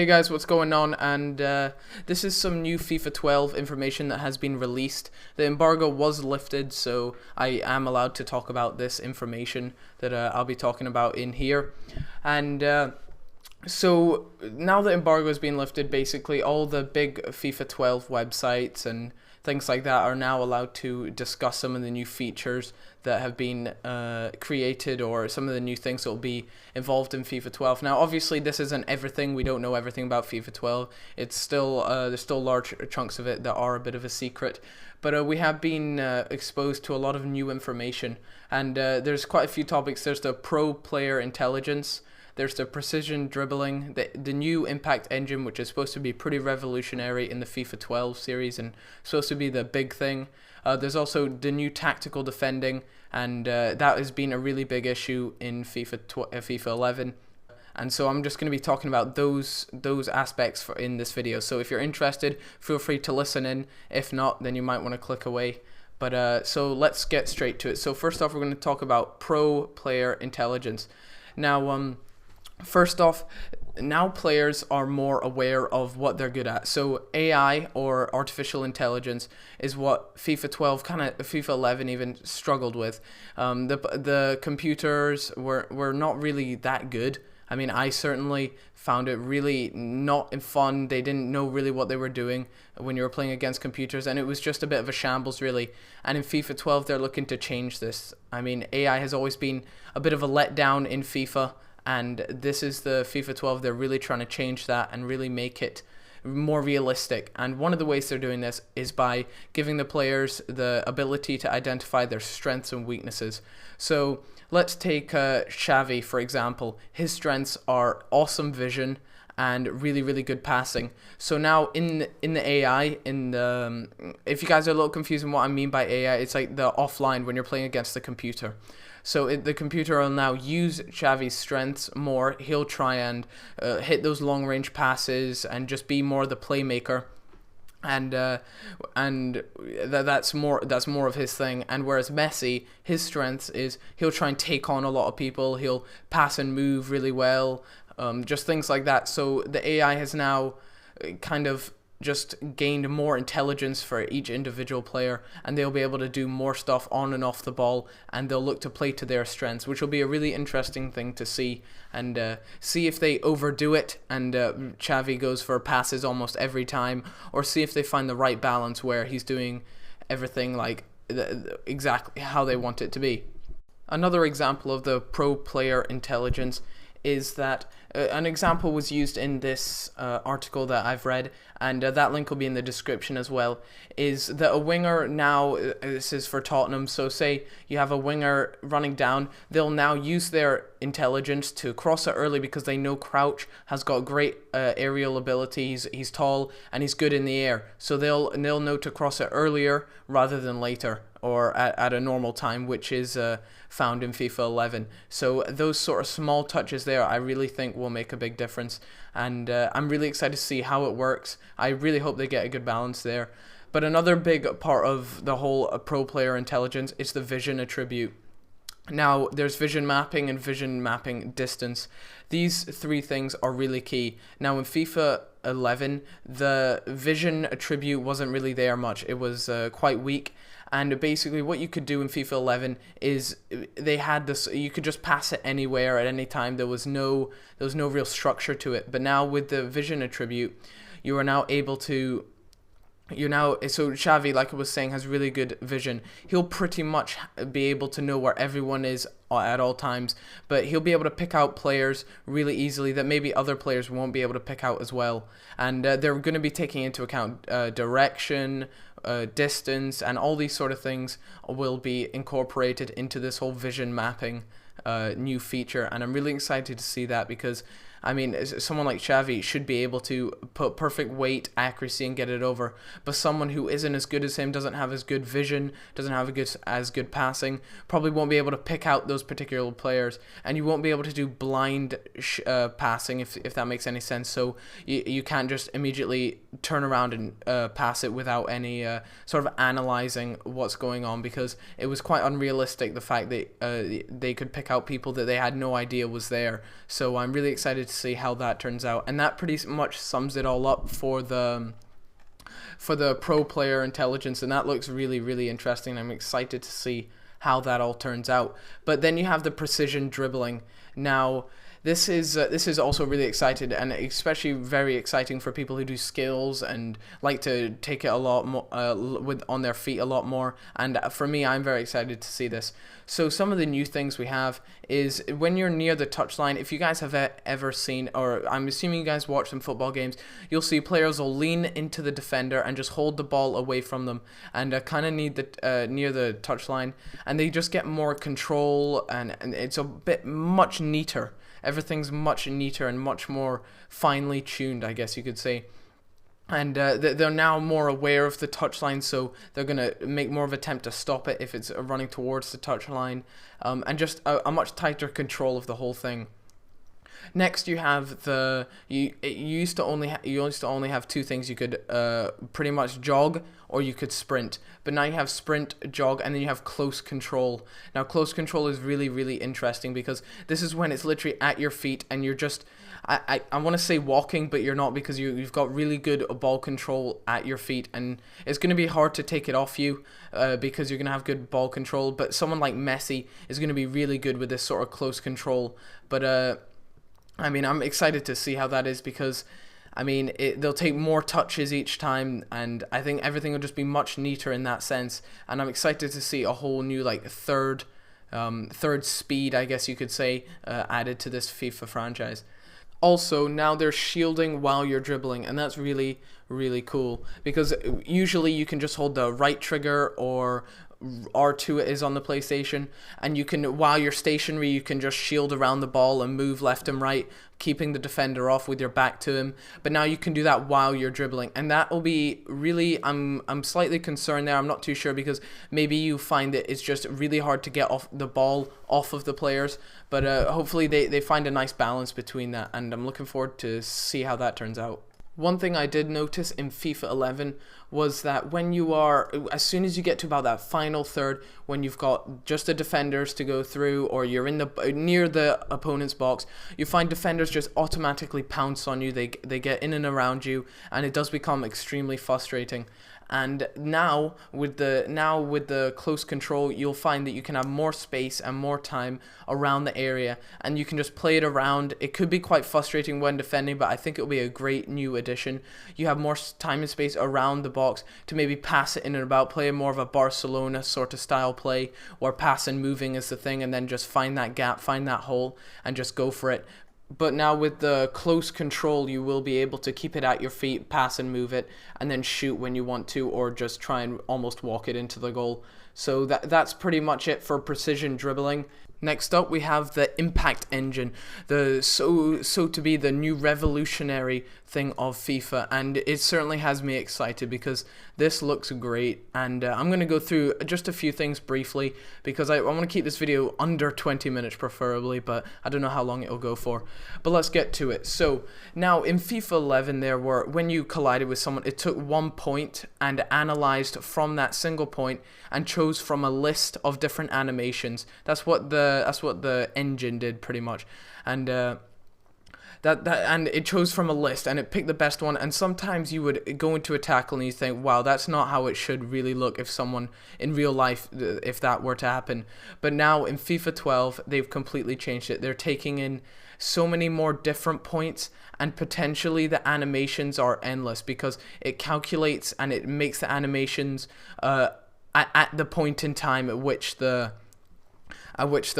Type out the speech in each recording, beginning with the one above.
Hey guys, what's going on? And this is some new FIFA 12 information that has been released. The embargo was lifted, so I am allowed to talk about this information that I'll be talking about in here. And so now the embargo has been lifted, basically all the big FIFA 12 websites and things like that are now allowed to discuss some of the new features that have been created, or some of the new things that will be involved in FIFA 12. Now, obviously, this isn't everything. We don't know everything about FIFA 12. It's still there's still large chunks of it that are a bit of a secret, but we have been exposed to a lot of new information, and there's quite a few topics. There's the pro player intelligence. There's the precision dribbling, the new impact engine, which is supposed to be pretty revolutionary in the FIFA 12 series and supposed to be the big thing. There's also the new tactical defending, and that has been a really big issue in FIFA 11. And so I'm just going to be talking about those aspects in this video. So if you're interested, feel free to listen in. If not, then you might want to click away. But so let's get straight to it. So first off, we're going to talk about pro player intelligence. Now, first off, now players are more aware of what they're good at. So AI, or artificial intelligence, is what FIFA 12, FIFA 11 even struggled with. The computers were not really that good. I mean, I certainly found it really not fun. They didn't know really what they were doing when you were playing against computers, and it was just a bit of a shambles, really. And in FIFA 12, they're looking to change this. I mean, AI has always been a bit of a letdown in FIFA, and this is the FIFA 12. They're really trying to change that and really make it more realistic. And one of the ways they're doing this is by giving the players the ability to identify their strengths and weaknesses. So let's take Xavi, for example. His strengths are awesome vision and really, really good passing. So now in the AI, if you guys are a little confused on what I mean by AI, it's like the offline when you're playing against the computer. So the computer will now use Xavi's strengths more. He'll try and hit those long-range passes and just be more the playmaker, and that's more of his thing. And whereas Messi, his strengths is he'll try and take on a lot of people. He'll pass and move really well, just things like that. So the AI has now kind of just gained more intelligence for each individual player, and they'll be able to do more stuff on and off the ball, and they'll look to play to their strengths, which will be a really interesting thing to see, and see if they overdo it and Xavi goes for passes almost every time, or see if they find the right balance where he's doing everything like exactly how they want it to be. Another example of the pro player intelligence is that an example was used in this article that I've read, and that link will be in the description as well, is that a winger now, this is for Tottenham, so say you have a winger running down, they'll now use their intelligence to cross it early because they know Crouch has got great aerial ability, he's tall and he's good in the air, so they'll know to cross it earlier rather than later, or at a normal time, which is found in FIFA 11. So those sort of small touches there, I really think will make a big difference, and I'm really excited to see how it works. I really hope they get a good balance there. But another big part of the whole pro player intelligence is the vision attribute. Now, there's vision mapping and vision mapping distance. These three things are really key. Now, in FIFA 11, the vision attribute wasn't really there much. It was quite weak. And basically what you could do in FIFA 11 is they had this, you could just pass it anywhere at any time. There was no real structure to it. But now with the vision attribute, you are now able to, so Xavi, like I was saying, has really good vision. He'll pretty much be able to know where everyone is at all times, but he'll be able to pick out players really easily that maybe other players won't be able to pick out as well. And they're going to be taking into account direction, distance, and all these sort of things will be incorporated into this whole vision mapping new feature. And I'm really excited to see that, because I mean, someone like Xavi should be able to put perfect weight, accuracy, and get it over. But someone who isn't as good as him, doesn't have as good vision, doesn't have as good passing, probably won't be able to pick out those particular players. And you won't be able to do blind passing, if that makes any sense. So you can't just immediately turn around and pass it without any sort of analyzing what's going on, because it was quite unrealistic, the fact that they could pick out people that they had no idea was there. So I'm really excited to see how that turns out. And that pretty much sums it all up for the pro player intelligence, and that looks really, really interesting. I'm excited to see how that all turns out. But then you have the precision dribbling. Now, this is also really exciting, and especially very exciting for people who do skills and like to take it a lot more on their feet a lot more. And for me, I'm very excited to see this. So some of the new things we have is when you're near the touchline. If you guys have ever seen, or I'm assuming you guys watch some football games, you'll see players will lean into the defender and just hold the ball away from them, and kind of need the near the touchline, and they just get more control, and it's a bit much neater. Everything's much neater and much more finely tuned, I guess you could say. And they're now more aware of the touchline, so they're going to make more of an attempt to stop it if it's running towards the touchline, and just a much tighter control of the whole thing. Next, you have you used to only have two things. You could pretty much jog or you could sprint, but now you have sprint, jog, and then you have close control. Now, close control is really, really interesting because this is when it's literally at your feet and you're just I want to say walking, but you're not, because you've got really good ball control at your feet, and it's going to be hard to take it off you because you're going to have good ball control. But someone like Messi is going to be really good with this sort of close control. But I mean, I'm excited to see how that is, because I mean, they'll take more touches each time, and I think everything will just be much neater in that sense. And I'm excited to see a whole new third speed, I guess you could say, added to this FIFA franchise. Also, now there's shielding while you're dribbling, and that's really, really cool, because usually you can just hold the right trigger, or R2 is on the PlayStation, and you can, while you're stationary, you can just shield around the ball and move left and right, keeping the defender off with your back to him. But now you can do that while you're dribbling, and that will be really, I'm slightly concerned there. I'm not too sure, because maybe you find that it's just really hard to get off the ball off of the players, but hopefully they find a nice balance between that, and I'm looking forward to see how that turns out. One thing I did notice in FIFA 11 was that when you are, as soon as you get to about that final third, when you've got just the defenders to go through, or you're in the near the opponent's box, you find defenders just automatically pounce on you. They get in and around you, and it does become extremely frustrating. And now with the close control, you'll find that you can have more space and more time around the area, and you can just play it around. It could be quite frustrating when defending, but I think it'll be a great new addition. You have more time and space around the box to maybe pass it in and about, play more of a Barcelona sort of style play, where pass and moving is the thing, and then just find that gap, find that hole, and just go for it. But now with the close control, you will be able to keep it at your feet, pass and move it, and then shoot when you want to, or just try and almost walk it into the goal. So that's pretty much it for precision dribbling. Next up, we have the impact engine, the so to be the new revolutionary thing of FIFA, and it certainly has me excited because this looks great. And I'm going to go through just a few things briefly, because I want to keep this video under 20 minutes preferably, but I don't know how long it'll go for. But let's get to it. So now in FIFA 11, there were, when you collided with someone, it took 1 point and analyzed from that single point and chose from a list of different animations. That's what the engine did pretty much, and and it chose from a list and it picked the best one. And sometimes you would go into a tackle and you think, wow, that's not how it should really look if someone in real life, if that were to happen. But now in FIFA 12, they've completely changed it. They're taking in so many more different points, and potentially the animations are endless, because it calculates and it makes the animations at the point in time at which the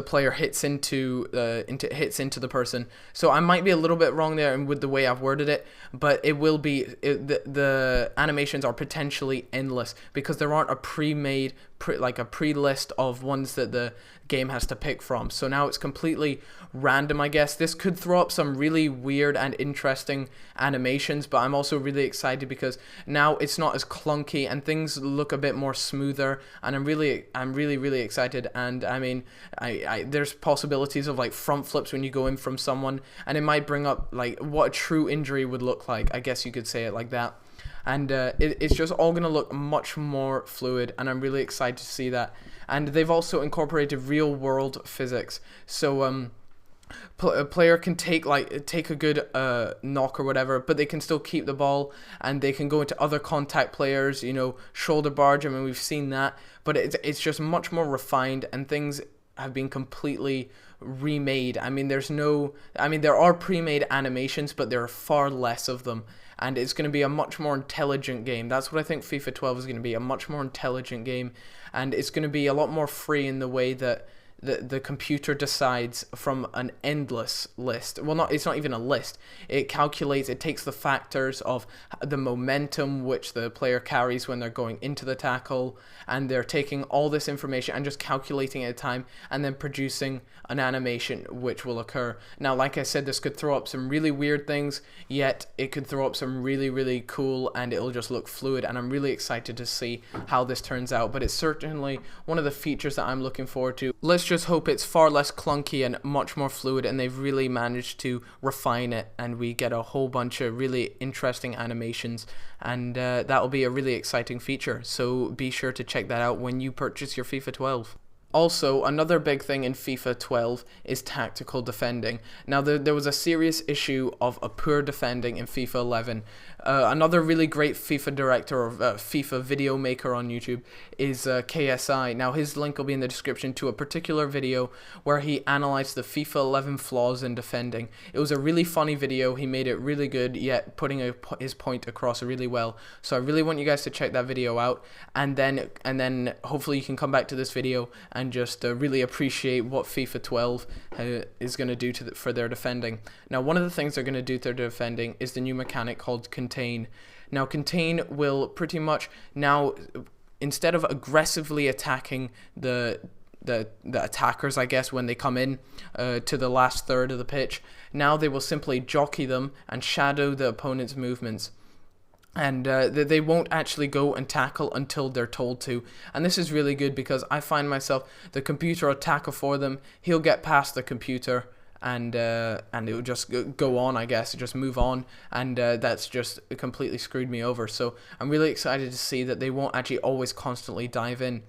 player hits into the person. So I might be a little bit wrong there and with the way I've worded it, but it will be the animations are potentially endless, because there aren't a pre-made pre-list of ones that the game has to pick from. So now it's completely random, I guess. This could throw up some really weird and interesting animations, but I'm also really excited because now it's not as clunky and things look a bit more smoother, and I'm really excited. And I mean, there's possibilities of like front flips when you go in from someone, and it might bring up like what a true injury would look like, I guess you could say it like that. And it's just all going to look much more fluid, and I'm really excited to see that. And they've also incorporated real world physics. So A player can take a good knock or whatever, but they can still keep the ball, and they can go into other contact players, shoulder barge. I mean, we've seen that, but it's just much more refined, and things have been completely remade. I mean, there are pre-made animations, but there are far less of them, and it's going to be a much more intelligent game. That's what I think FIFA 12 is going to be, a much more intelligent game, and it's going to be a lot more free in the way that the computer decides from an endless list. Well, it's not even a list. It calculates, it takes the factors of the momentum which the player carries when they're going into the tackle, and they're taking all this information and just calculating it at a time, and then producing an animation which will occur. Now, like I said, this could throw up some really weird things, yet it could throw up some really, really cool, and it'll just look fluid, and I'm really excited to see how this turns out. But it's certainly one of the features that I'm looking forward to. Let's just hope it's far less clunky and much more fluid, and they've really managed to refine it, and we get a whole bunch of really interesting animations, and that will be a really exciting feature. So be sure to check that out when you purchase your FIFA 12. Also, another big thing in FIFA 12 is tactical defending. Now, there was a serious issue of a poor defending in FIFA 11. Another really great FIFA director or FIFA video maker on YouTube is KSI. Now, his link will be in the description to a particular video where he analyzed the FIFA 11 flaws in defending. It was a really funny video. He made it really good, yet putting his point across really well. So I really want you guys to check that video out, and then hopefully you can come back to this video and just really appreciate what FIFA 12 is going to do for their defending. Now, one of the things they're going to do to their defending is the new mechanic called Contain. Now, Contain will pretty much now, instead of aggressively attacking the attackers, I guess, when they come in to the last third of the pitch, now they will simply jockey them and shadow the opponent's movements. And they won't actually go and tackle until they're told to. And this is really good because I find myself, the computer will tackle for them, he'll get past the computer, and it will just go on, I guess, just move on, and that's just completely screwed me over. So I'm really excited to see that they won't actually always constantly dive in.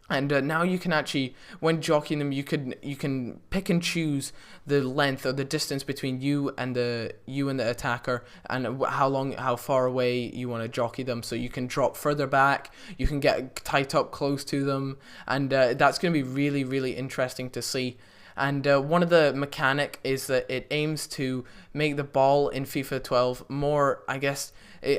And now you can actually, when jockeying them, you can pick and choose the length or the distance between you and the attacker, and how far away you want to jockey them. So you can drop further back, you can get tight up close to them, and that's going to be really, really interesting to see. And one of the mechanic is that it aims to make the ball in FIFA 12 more, I guess,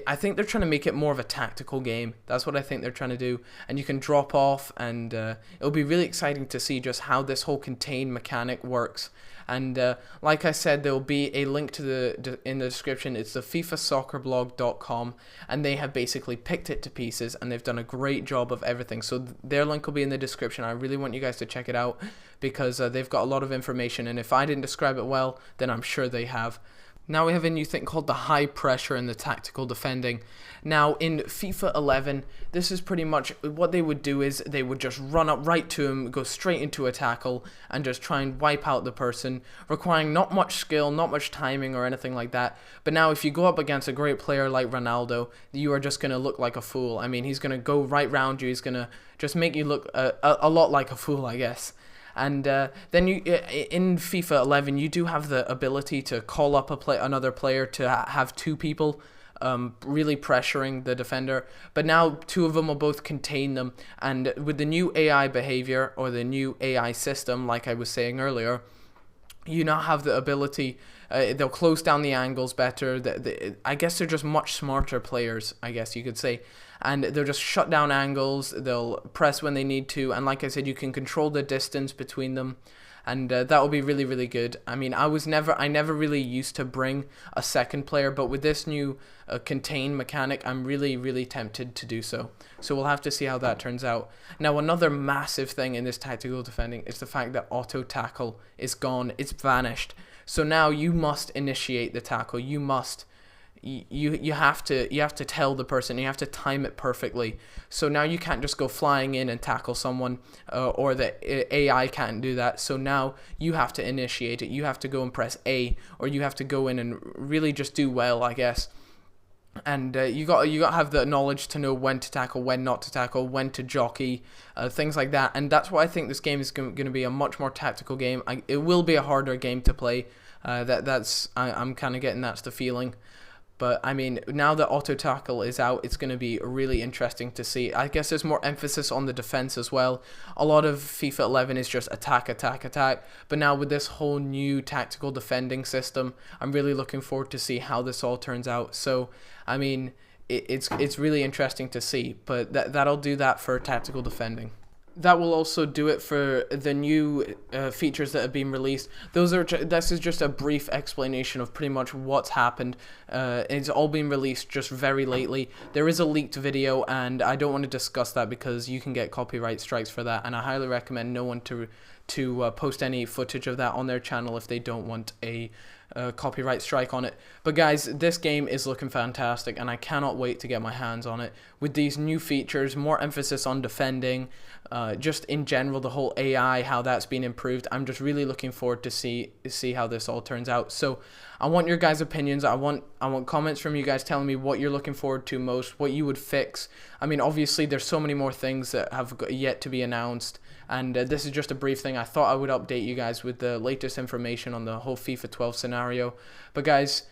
I think they're trying to make it more of a tactical game. That's what I think they're trying to do. And you can drop off, and it'll be really exciting to see just how this whole contain mechanic works. And like I said, there will be a link to in the description. It's the FIFAsoccerblog.com, and they have basically picked it to pieces, and they've done a great job of everything. So their link will be in the description. I really want you guys to check it out because they've got a lot of information, and if I didn't describe it well, then I'm sure they have. Now we have a new thing called the high pressure and the tactical defending. Now in FIFA 11, this is pretty much what they would do is they would just run up right to him, go straight into a tackle, and just try and wipe out the person, requiring not much skill, not much timing or anything like that. But now if you go up against a great player like Ronaldo, you are just going to look like a fool. I mean, he's going to go right round you, he's going to just make you look a lot like a fool, I guess. And then you in FIFA 11 you do have the ability to call up another player to have two people really pressuring the defender, but now two of them will both contain them. And with the new AI behavior or the new AI system, like I was saying earlier, you now have the ability, they'll close down the angles better. I guess they're just much smarter players, I guess you could say. And they'll just shut down angles, they'll press when they need to, and like I said, you can control the distance between them, and that will be really, really good. I mean, I never really used to bring a second player, but with this new contain mechanic, I'm really, really tempted to do so. So we'll have to see how that turns out. Now, another massive thing in this tactical defending is the fact that auto tackle is gone, it's vanished. So now you must initiate the tackle, you have to tell the person, you have to time it perfectly. So now you can't just go flying in and tackle someone, or the AI can't do that. So now you have to initiate it. You have to go and press A, or you have to go in and really just do well, I guess. and you got to have the knowledge to know when to tackle, when not to tackle, when to jockey, things like that. And that's why I think this game is going to be a much more tactical game. It will be a harder game to play. I'm kind of getting that's the feeling. But I mean, now that auto tackle is out, it's going to be really interesting to see. I guess there's more emphasis on the defense as well. A lot of FIFA 11 is just attack, attack, attack. But now with this whole new tactical defending system, I'm really looking forward to see how this all turns out. So, I mean, it's really interesting to see. But that'll do that for tactical defending. That will also do it for the new features that have been released. This is just a brief explanation of pretty much what's happened. It's all been released just very lately. There is a leaked video, and I don't want to discuss that because you can get copyright strikes for that, and I highly recommend no one to post any footage of that on their channel if they don't want a copyright strike on it. But guys, this game is looking fantastic, and I cannot wait to get my hands on it. With these new features, more emphasis on defending, just in general, the whole AI, how that's been improved. I'm just really looking forward to see how this all turns out. So I want your guys' opinions. I want comments from you guys telling me what you're looking forward to most, what you would fix. I mean, obviously there's so many more things that have yet to be announced, and this is just a brief thing. I thought I would update you guys with the latest information on the whole FIFA 12 scenario. But guys,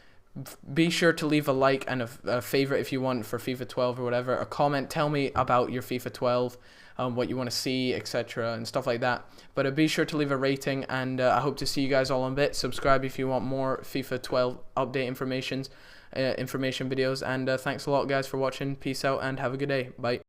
be sure to leave a like and a favorite if you want for FIFA 12 or whatever. A comment, tell me about your FIFA 12, what you want to see, etc. and stuff like that. But be sure to leave a rating, and I hope to see you guys all in a bit. Subscribe if you want more FIFA 12 update information videos. And thanks a lot, guys, for watching. Peace out and have a good day. Bye.